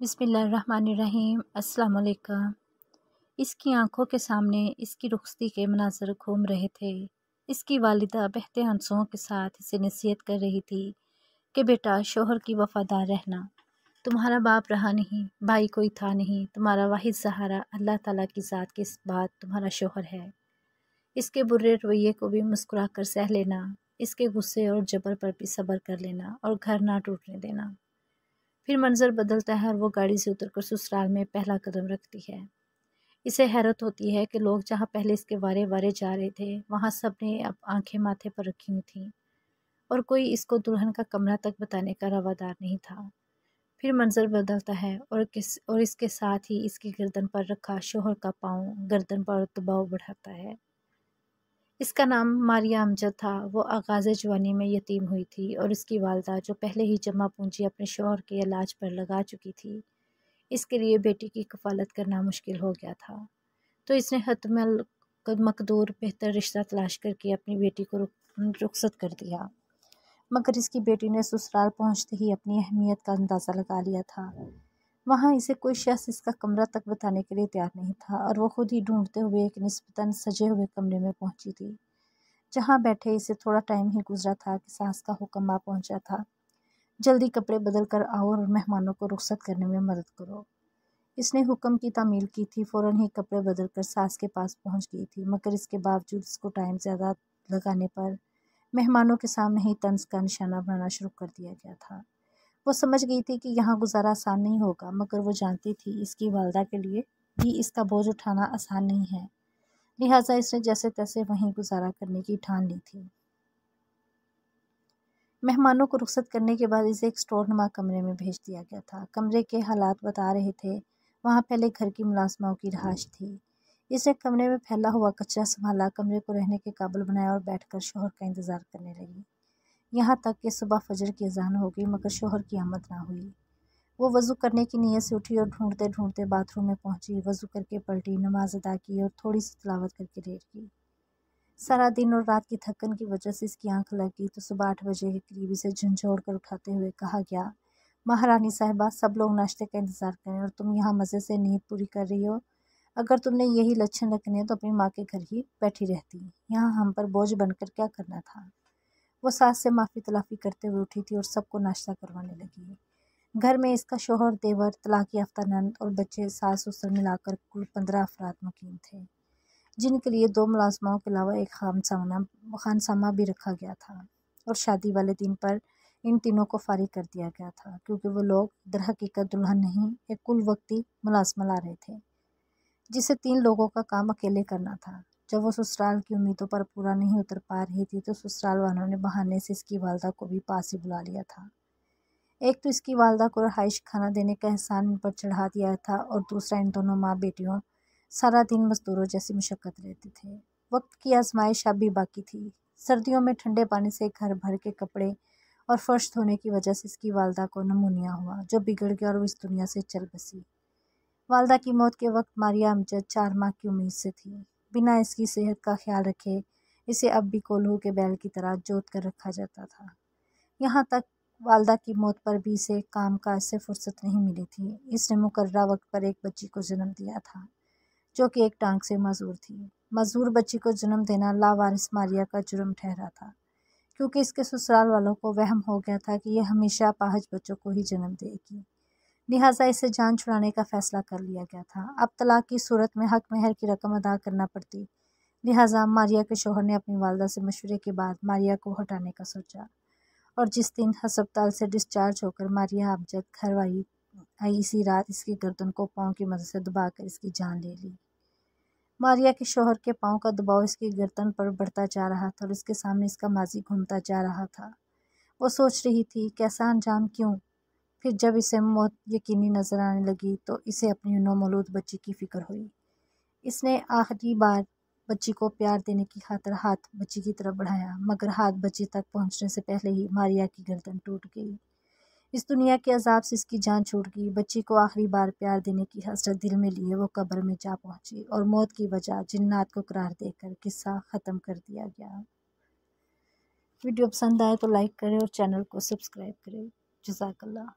बिस्मिल्लाहिर्रहमानिर्रहीम। अस्सलाम वालेकुम। इसकी आंखों के सामने इसकी रुखसती के मनाज़र घूम रहे थे। इसकी वालिदा बहते आंसुओं के साथ इसे नसीहत कर रही थी कि बेटा, शोहर की वफ़ादार रहना। तुम्हारा बाप रहा नहीं, भाई कोई था नहीं, तुम्हारा वाहिद सहारा अल्लाह ताला की ज़ात के बाद तुम्हारा शोहर है। इसके बुरे रवैये को भी मुस्कुरा कर सह लेना, इसके गुस्से और जबर पर भी सब्र कर लेना और घर ना टूटने देना। फिर मंजर बदलता है और वो गाड़ी से उतरकर ससुराल में पहला कदम रखती है। इसे हैरत होती है कि लोग जहाँ पहले इसके वारे वारे जा रहे थे, वहाँ सब ने अब आंखें माथे पर रखी हुई थीं और कोई इसको दुल्हन का कमरा तक बताने का रवादार नहीं था। फिर मंजर बदलता है और इसके साथ ही इसकी गर्दन पर रखा शोहर का पाँव गर्दन पर दबाव बढ़ाता है। इसका नाम मारिया अमजद था। वो आगाज़े जवानी में यतीम हुई थी और इसकी वालदा, जो पहले ही जमा पूंजी अपने शौहर के इलाज पर लगा चुकी थी, इसके लिए बेटी की कफ़ालत करना मुश्किल हो गया था। तो इसने हतमल मकदूर बेहतर रिश्ता तलाश करके अपनी बेटी को रुखसत कर दिया। मगर इसकी बेटी ने ससुराल पहुँचते ही अपनी अहमियत का अंदाज़ा लगा लिया था। वहाँ इसे कोई शख्स इसका कमरा तक बताने के लिए तैयार नहीं था और वो खुद ही ढूंढते हुए एक निस्बतन सजे हुए कमरे में पहुंची थी, जहाँ बैठे इसे थोड़ा टाइम ही गुजरा था कि सास का हुक्म आ पहुंचा था, जल्दी कपड़े बदल कर आओ और मेहमानों को रुखसत करने में मदद करो। इसने हुक्म की तामील की थी, फ़ौरन ही कपड़े बदल कर सास के पास पहुँच गई थी। मगर इसके बावजूद इसको टाइम ज़्यादा लगाने पर मेहमानों के सामने ही तंज का निशाना बनाना शुरू कर दिया गया था। वो समझ गई थी कि यहाँ गुजारा आसान नहीं होगा, मगर वो जानती थी इसकी वालदा के लिए भी इसका बोझ उठाना आसान नहीं है। लिहाजा इसने जैसे तैसे वहीं गुजारा करने की ठान ली थी। मेहमानों को रुखसत करने के बाद इसे एक स्टोर नुमा कमरे में भेज दिया गया था। कमरे के हालात बता रहे थे वहाँ पहले घर की मुलाजमाओं की रहाश थी। इसने कमरे में फैला हुआ कचरा संभाला, कमरे को रहने के काबिल बनाया और बैठकर शोहर का इंतज़ार करने लगी। यहाँ तक कि सुबह फजर की अजान हो गई, मगर शोहर की आमद ना हुई। वो वज़ू करने की नीयत से उठी और ढूंढते ढूंढते बाथरूम में पहुंची। वज़ू करके पलटी, नमाज अदा की और थोड़ी सी तिलावत करके लेट गई। सारा दिन और रात की थकन की वजह से इसकी आंख लग गई, तो सुबह 8 बजे के करीब इसे झंझोड़ कर उठाते हुए कहा गया, महारानी साहिबा, सब लोग नाश्ते का इंतज़ार करें और तुम यहाँ मज़े से नींद पूरी कर रही हो। अगर तुमने यही लक्षण रखने हैं तो अपनी माँ के घर ही बैठी रहती, यहाँ हम पर बोझ बनकर क्या करना था। वो सास से माफ़ी तलाफ़ी करते हुए उठी थी और सबको नाश्ता करवाने लगी। घर में इसका शोहर, देवर, तलाक याफ्ता नंद और बच्चे, सास ससुर मिलाकर कुल 15 अफराद मुकीम थे, जिनके लिए 2 मुलाजमाओं के अलावा एक खानसामा भी रखा गया था। और शादी वाले दिन पर इन तीनों को फारिग कर दिया गया था, क्योंकि वो लोग दरहकीकत दुल्हन नहीं, एक कुल वक्ती मुलाजमा ला रहे थे, जिसे 3 लोगों का काम अकेले करना था। जब वो ससुराल की उम्मीदों पर पूरा नहीं उतर पा रही थी, तो ससुराल वालों ने बहाने से इसकी वालदा को भी पास ही बुला लिया था। एक तो इसकी वालदा को रहाइश खाना देने का एहसान इन पर चढ़ा दिया था, और दूसरा इन दोनों माँ बेटियों सारा दिन मजदूरों जैसी मुशक्क़त रहते थे। वक्त की आजमाइश अब भी बाकी थी। सर्दियों में ठंडे पानी से घर भर के कपड़े और फर्श धोने की वजह से इसकी वालदा को नमूनिया हुआ, जो बिगड़ गया और वो इस दुनिया से चल बसी। वालदा की मौत के वक्त मारिया अमजद 4 माह की उम्मीद से थी। बिना इसकी सेहत का ख्याल रखे इसे अब भी कोल्हू के बैल की तरह जोत कर रखा जाता था। यहाँ तक वालदा की मौत पर भी इसे काम काज से फुर्सत नहीं मिली थी। इसने मुकर्ररा वक्त पर एक बच्ची को जन्म दिया था, जो कि एक टांग से माजूर थी। माजूर बच्ची को जन्म देना लावारिस मारिया का जुर्म ठहरा था, क्योंकि इसके ससुराल वालों को वहम हो गया था कि यह हमेशा अपाहिज बच्चों को ही जन्म देगी। लिहाजा इसे जान छुड़ाने का फैसला कर लिया गया था। अब तलाक की सूरत में हक महर की रकम अदा करना पड़ती। लिहाजा मारिया के शोहर ने अपनी वालदा से मशवरे के बाद मारिया को हटाने का सोचा, और जिस दिन हस्पताल से डिस्चार्ज होकर मारिया अमजद घर आई, इसी रात इसकी गर्दन को पाँव की मदद से दबाकर इसकी जान ले ली। मारिया के शोहर के पाँव का दबाव इसकी गर्दन पर बढ़ता जा रहा था और इसके सामने इसका माजी घूमता जा रहा था। वो सोच रही थी, कैसा अंजाम क्यों। फिर जब इसे मौत यकीनी नजर आने लगी, तो इसे अपनी नौमौलूद बच्ची की फिक्र हुई। इसने आखिरी बार बच्ची को प्यार देने की खातिर हाथ बच्ची की तरफ बढ़ाया, मगर हाथ बच्ची तक पहुंचने से पहले ही मारिया की गर्दन टूट गई। इस दुनिया के अजाब से इसकी जान छूट गई। बच्ची को आखिरी बार प्यार देने की हसरत दिल में लिए वो कब्र में जा पहुंची, और मौत की वजह जिन्नात को करार देकर किस्सा ख़त्म कर दिया गया। वीडियो पसंद आए तो लाइक करें और चैनल को सब्सक्राइब करें। जज़ाकल्लाह।